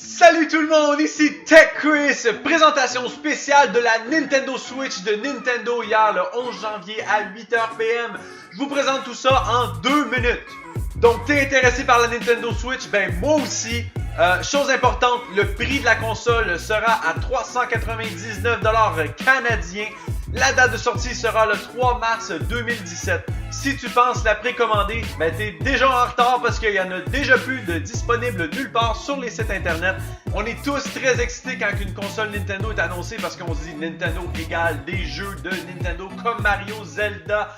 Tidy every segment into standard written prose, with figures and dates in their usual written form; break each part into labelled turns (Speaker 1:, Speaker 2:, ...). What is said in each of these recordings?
Speaker 1: Salut tout le monde, ici TechChris, présentation spéciale de la Nintendo Switch de Nintendo hier le 11 janvier à 8h PM. Je vous présente tout ça en 2 minutes. Donc t'es intéressé par la Nintendo Switch? Ben moi aussi. Chose importante, le prix de la console sera à 399$ canadiens. La date de sortie sera le 3 mars 2017. Si tu penses la précommander, ben t'es déjà en retard parce qu'il y en a déjà plus de disponibles nulle part sur les sites internet. On est tous très excités quand une console Nintendo est annoncée parce qu'on se dit Nintendo égale des jeux de Nintendo comme Mario, Zelda.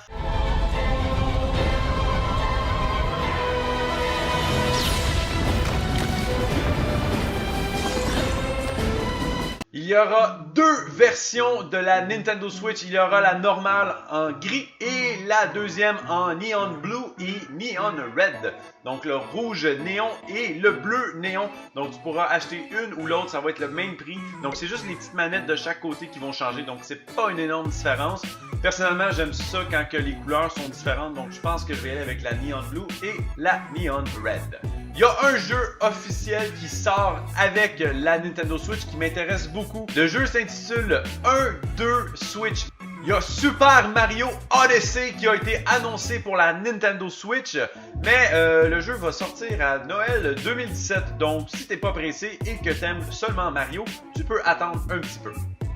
Speaker 1: Il y aura 2 versions de la Nintendo Switch. Il y aura la normale en gris et la deuxième en neon blue et neon red. Donc le rouge néon et le bleu néon. Donc tu pourras acheter une ou l'autre, ça va être le même prix. Donc c'est juste les petites manettes de chaque côté qui vont changer. Donc c'est pas une énorme différence. Personnellement, j'aime ça quand que les couleurs sont différentes. Donc je pense que je vais aller avec la neon blue et la neon red. Il y a un jeu officiel qui sort avec la Nintendo Switch qui m'intéresse beaucoup. Le jeu s'intitule 1-2 Switch. Il y a Super Mario Odyssey qui a été annoncé pour la Nintendo Switch, mais le jeu va sortir à Noël 2017. Donc si t'es pas pressé et que t'aimes seulement Mario, tu peux attendre un petit peu.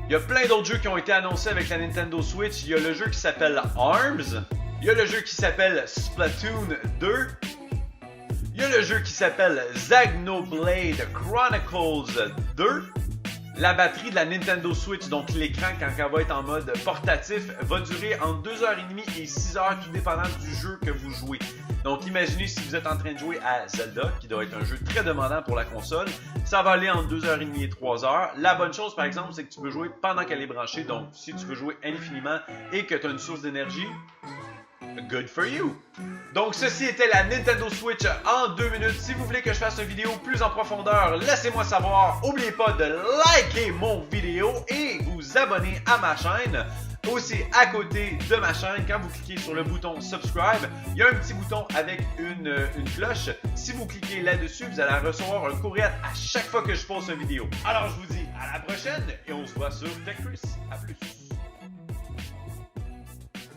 Speaker 1: Il y a plein d'autres jeux qui ont été annoncés avec la Nintendo Switch. Il y a le jeu qui s'appelle ARMS. Il y a le jeu qui s'appelle Splatoon 2. Il y a le jeu qui s'appelle Xenoblade Chronicles 2. La batterie de la Nintendo Switch, donc l'écran quand elle va être en mode portatif, va durer entre 2h30 et 6h, tout dépendant du jeu que vous jouez. Donc imaginez si vous êtes en train de jouer à Zelda, qui doit être un jeu très demandant pour la console, ça va aller entre 2h30 et 3h. La bonne chose par exemple, c'est que tu peux jouer pendant qu'elle est branchée, donc si tu veux jouer indéfiniment et que tu as une source d'énergie, good for you! Donc ceci était la Nintendo Switch en 2 minutes. Si vous voulez que je fasse une vidéo plus en profondeur, laissez-moi savoir. N'oubliez pas de liker mon vidéo et vous abonner à ma chaîne. Aussi à côté de ma chaîne, quand vous cliquez sur le bouton subscribe, il y a un petit bouton avec une cloche. Si vous cliquez là-dessus, vous allez recevoir un courriel à chaque fois que je poste une vidéo. Alors je vous dis à la prochaine et on se voit sur TechChris. À plus!